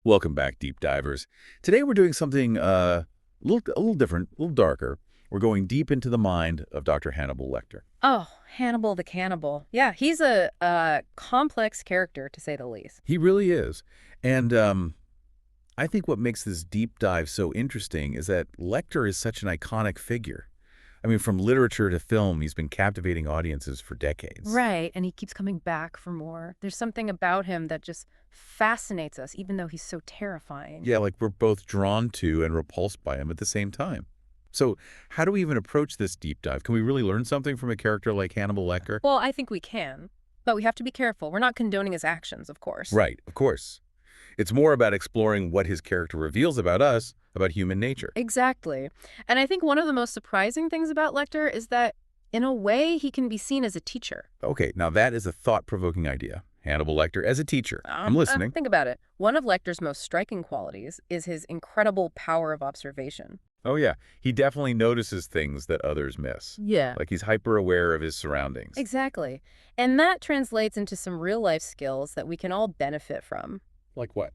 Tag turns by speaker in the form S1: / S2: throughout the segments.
S1: Welcome back, deep divers. Today we're doing something a little different, a little darker. We're going deep into the mind of Dr. Hannibal Lecter.
S2: Oh, Hannibal the Cannibal. Yeah, he's a complex character, to say the least.
S1: He really is. And I think what makes this deep dive so interesting is that Lecter is such an iconic figure. I mean, from literature to film, he's been captivating audiences for decades.
S2: Right, and he keeps coming back for more. There's something about him that just fascinates us, even though he's so terrifying.
S1: Yeah, like we're both drawn to and repulsed by him at the same time. So how do we even approach this deep dive? Can we really learn something from a character like Hannibal Lecter?
S2: Well, I think we can, but we have to be careful. We're not condoning his actions, of course.
S1: Right, of course. It's more about exploring what his character reveals about us, about human nature.
S2: Exactly. And I think one of the most surprising things about Lecter is that, in a way, he can be seen as a teacher.
S1: Okay, now that is a thought-provoking idea. Hannibal Lecter as a teacher. I'm listening.
S2: Think about it. One of Lecter's most striking qualities is his incredible power of observation.
S1: Oh yeah, he definitely notices things that others miss.
S2: Yeah.
S1: Like he's hyper-aware of his surroundings.
S2: Exactly. And that translates into some real-life skills that we can all benefit from.
S1: Like what?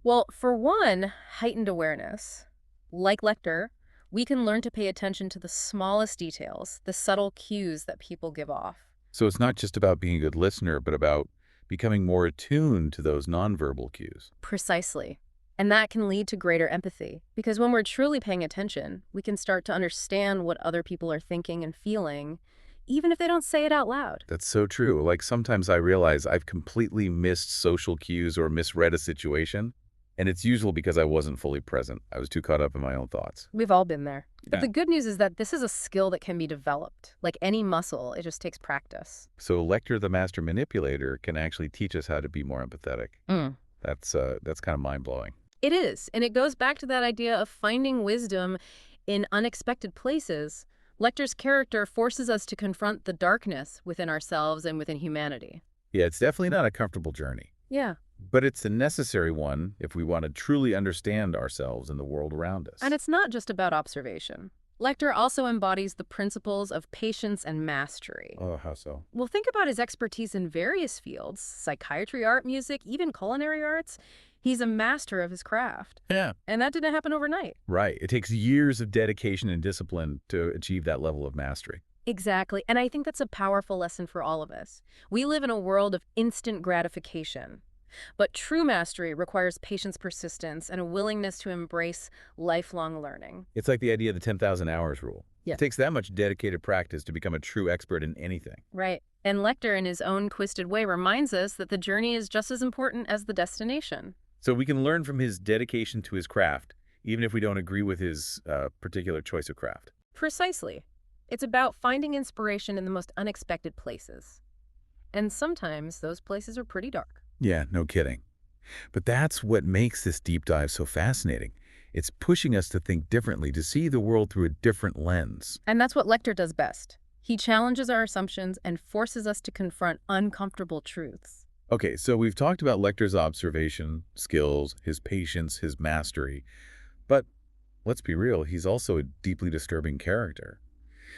S2: Well, for one, heightened awareness. Like Lecter, we can learn to pay attention to the smallest details, the subtle cues that people give off.
S1: So it's not just about being a good listener, but about becoming more attuned to those nonverbal cues.
S2: Precisely. And that can lead to greater empathy, because when we're truly paying attention, we can start to understand what other people are thinking and feeling, even if they don't say it out loud.
S1: That's so true. Like sometimes I realize I've completely missed social cues or misread a situation, and it's usually because I wasn't fully present. I was too caught up in my own thoughts.
S2: We've all been there. But
S1: Yeah.
S2: the good news is that this is a skill that can be developed. Like any muscle, it just takes practice.
S1: So Lecter, the master manipulator, can actually teach us how to be more empathetic. That's kind of mind-blowing.
S2: It is, and it goes back to that idea of finding wisdom in unexpected places. Lecter's character forces us to confront the darkness within ourselves and within humanity.
S1: Yeah, it's definitely not a comfortable journey,
S2: Yeah,
S1: but it's a necessary one if we want to truly understand ourselves and the world around us.
S2: and it's not just about observation. Lecter also embodies the principles of patience and mastery.
S1: Oh, how so?
S2: Well, think about his expertise in various fields: psychiatry, art, music, even culinary arts. He's a master of his craft.
S1: Yeah.
S2: And that didn't happen overnight.
S1: Right. It takes years of dedication and discipline to achieve that level of mastery.
S2: Exactly. And I think that's a powerful lesson for all of us. We live in a world of instant gratification. But true mastery requires patience, persistence, and a willingness to embrace lifelong learning.
S1: It's like the idea of the 10,000 hours rule.
S2: Yeah.
S1: It takes that much dedicated practice to become a true expert in anything.
S2: Right. And Lecter, in his own twisted way, reminds us that the journey is just as important as the destination.
S1: So we can learn from his dedication to his craft, even if we don't agree with his particular choice of craft.
S2: Precisely. It's about finding inspiration in the most unexpected places. And sometimes those places are pretty dark.
S1: Yeah, no kidding. But that's what makes this deep dive so fascinating. It's pushing us to think differently, to see the world through a different lens.
S2: And that's what Lecter does best. He challenges our assumptions and forces us to confront uncomfortable truths.
S1: Okay, so we've talked about Lecter's observation, skills, his patience, his mastery. But let's be real, he's also a deeply disturbing character.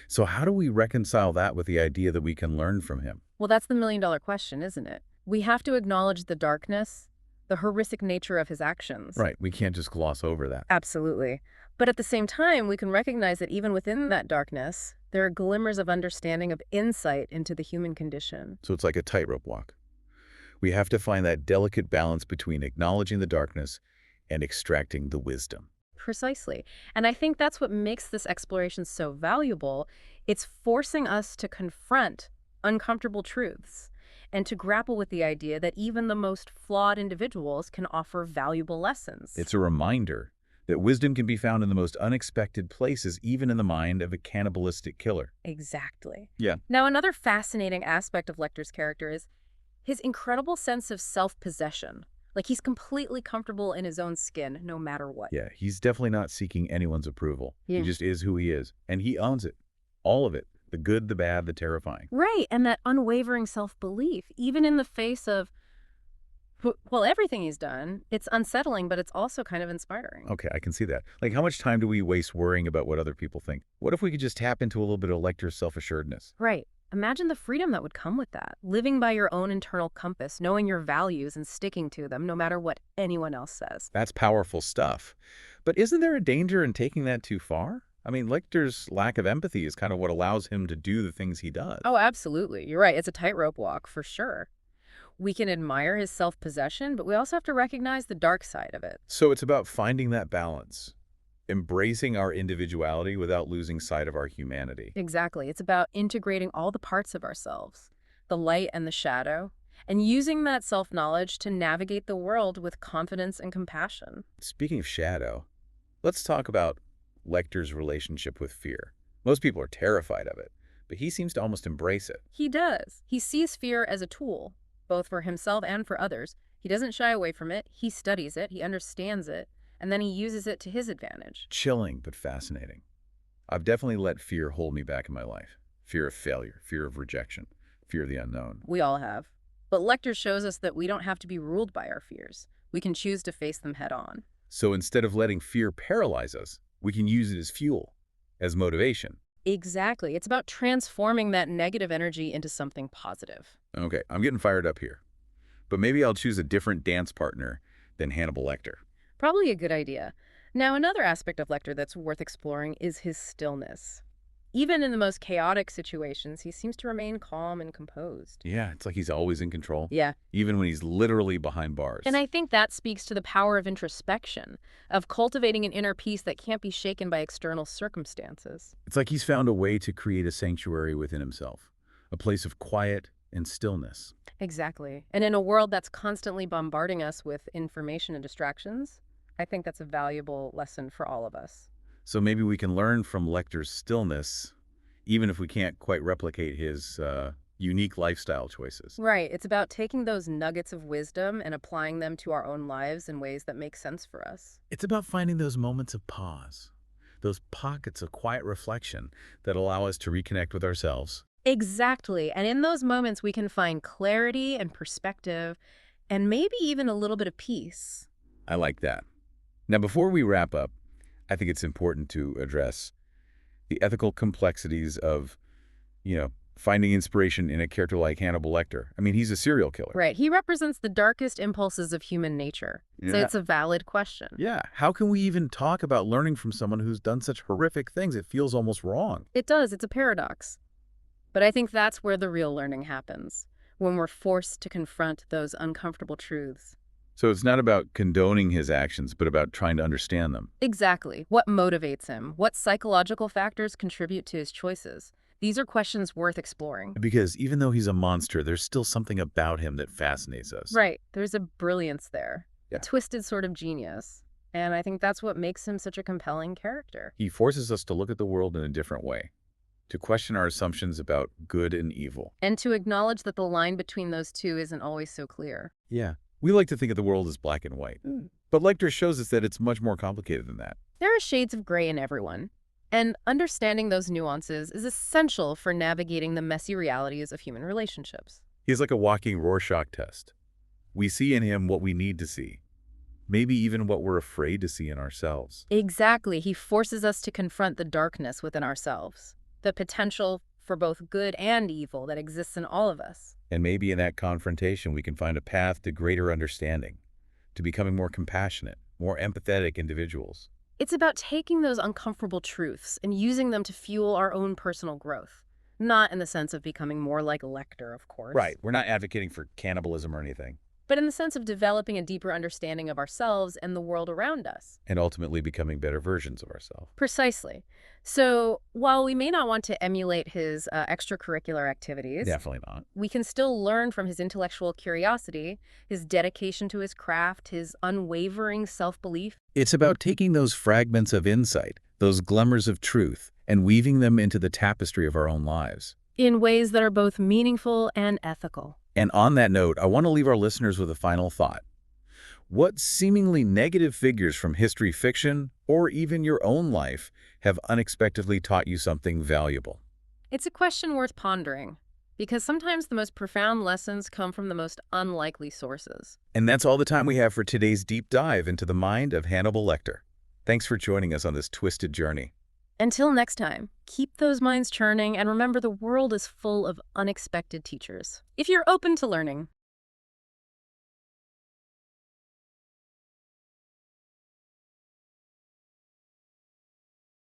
S1: So how do we reconcile that with the idea that we can learn from him?
S2: Well, that's the million-dollar question, isn't it? We have to acknowledge the darkness, the horrific nature of his actions.
S1: Right, we can't just gloss over that.
S2: Absolutely. But at the same time, we can recognize that even within that darkness, there are glimmers of understanding, of insight into the human condition.
S1: So it's like a tightrope walk. We have to find that delicate balance between acknowledging the darkness and extracting the wisdom.
S2: Precisely. And I think that's what makes this exploration so valuable. It's forcing us to confront uncomfortable truths and to grapple with the idea that even the most flawed individuals can offer valuable lessons.
S1: It's a reminder that wisdom can be found in the most unexpected places, even in the mind of a cannibalistic killer.
S2: Exactly.
S1: Yeah.
S2: Now, another fascinating aspect of Lecter's character is his incredible sense of self-possession. Like he's completely comfortable in his own skin, no matter what.
S1: Yeah, he's definitely not seeking anyone's approval.
S2: Yeah.
S1: He just is who he is, and he owns it. All of it. The good, the bad, the terrifying.
S2: Right, and that unwavering self-belief, even in the face of, well, everything he's done. It's unsettling, but it's also kind of inspiring.
S1: Okay, I can see that. Like, how much time do we waste worrying about what other people think? What if we could just tap into a little bit of Lecter's self-assuredness?
S2: Right. Imagine the freedom that would come with that. Living by your own internal compass, knowing your values and sticking to them no matter what anyone else says.
S1: That's powerful stuff. But isn't there a danger in taking that too far? I mean, Lecter's lack of empathy is kind of what allows him to do the things he does.
S2: Oh, absolutely. You're right. It's a tightrope walk for sure. We can admire his self-possession, but we also have to recognize the dark side of it.
S1: So it's about finding that balance, embracing our individuality without losing sight of our humanity.
S2: Exactly. It's about integrating all the parts of ourselves, the light and the shadow, and using that self-knowledge to navigate the world with confidence and compassion.
S1: Speaking of shadow, let's talk about Lecter's relationship with fear. Most people are terrified of it, but he seems to almost embrace it.
S2: He does. He sees fear as a tool, both for himself and for others. He doesn't shy away from it. He studies it. He understands it. And then he uses it to his advantage.
S1: Chilling, but fascinating. I've definitely let fear hold me back in my life. Fear of failure, fear of rejection, fear of the unknown.
S2: We all have. But Lecter shows us that we don't have to be ruled by our fears. We can choose to face them head on.
S1: So instead of letting fear paralyze us, we can use it as fuel, as motivation.
S2: Exactly. It's about transforming that negative energy into something positive.
S1: Okay, I'm getting fired up here. But maybe I'll choose a different dance partner than Hannibal Lecter.
S2: Probably a good idea. Now, another aspect of Lecter that's worth exploring is his stillness. Even in the most chaotic situations, he seems to remain calm and composed.
S1: Yeah, it's like he's always in control,
S2: Yeah.
S1: even when he's literally behind bars.
S2: And I think that speaks to the power of introspection, of cultivating an inner peace that can't be shaken by external circumstances.
S1: It's like he's found a way to create a sanctuary within himself, a place of quiet and stillness.
S2: Exactly. And in a world that's constantly bombarding us with information and distractions, I think that's a valuable lesson for all of us.
S1: So maybe we can learn from Lecter's stillness, even if we can't quite replicate his unique lifestyle choices.
S2: Right. It's about taking those nuggets of wisdom and applying them to our own lives in ways that make sense for us.
S1: It's about finding those moments of pause, those pockets of quiet reflection that allow us to reconnect with ourselves.
S2: Exactly. And in those moments, we can find clarity and perspective and maybe even a little bit of peace.
S1: I like that. Now, before we wrap up, I think it's important to address the ethical complexities of, finding inspiration in a character like Hannibal Lecter. I mean, he's a serial killer.
S2: Right. He represents the darkest impulses of human nature. So
S1: Yeah.
S2: it's a valid question.
S1: Yeah. How can we even talk about learning from someone who's done such horrific things? It feels almost wrong.
S2: It does. It's a paradox. But I think that's where the real learning happens, when we're forced to confront those uncomfortable truths.
S1: So it's not about condoning his actions, but about trying to understand them.
S2: Exactly. What motivates him? What psychological factors contribute to his choices? These are questions worth exploring.
S1: Because even though he's a monster, there's still something about him that fascinates us.
S2: Right. There's a brilliance there,
S1: Yeah.
S2: a twisted sort of genius. And I think that's what makes him such a compelling character.
S1: He forces us to look at the world in a different way, to question our assumptions about good and evil.
S2: And to acknowledge that the line between those two isn't always so clear.
S1: Yeah. We like to think of the world as black and white. But Lecter shows us that it's much more complicated than that.
S2: There are shades of gray in everyone. And understanding those nuances is essential for navigating the messy realities of human relationships.
S1: He's like a walking Rorschach test. We see in him what we need to see, maybe even what we're afraid to see in ourselves.
S2: Exactly. He forces us to confront the darkness within ourselves, the potential for both good and evil that exists in all of us.
S1: And maybe in that confrontation, we can find a path to greater understanding, to becoming more compassionate, more empathetic individuals.
S2: It's about taking those uncomfortable truths and using them to fuel our own personal growth. Not in the sense of becoming more like Lecter, of course.
S1: Right. We're not advocating for cannibalism or anything.
S2: But in the sense of developing a deeper understanding of ourselves and the world around us.
S1: And ultimately becoming better versions of ourselves.
S2: Precisely. So while we may not want to emulate his extracurricular activities,
S1: Definitely not.
S2: we can still learn from his intellectual curiosity, his dedication to his craft, his unwavering self-belief.
S1: It's about taking those fragments of insight, those glimmers of truth, and weaving them into the tapestry of our own lives.
S2: In ways that are both meaningful and ethical.
S1: And on that note, I want to leave our listeners with a final thought. What seemingly negative figures from history fiction, or even your own life, have unexpectedly taught you something valuable?
S2: It's a question worth pondering, because sometimes the most profound lessons come from the most unlikely sources.
S1: And that's all the time we have for today's deep dive into the mind of Hannibal Lecter. Thanks for joining us on this twisted journey.
S2: Until next time, keep those minds churning and remember the world is full of unexpected teachers. If you're open to learning.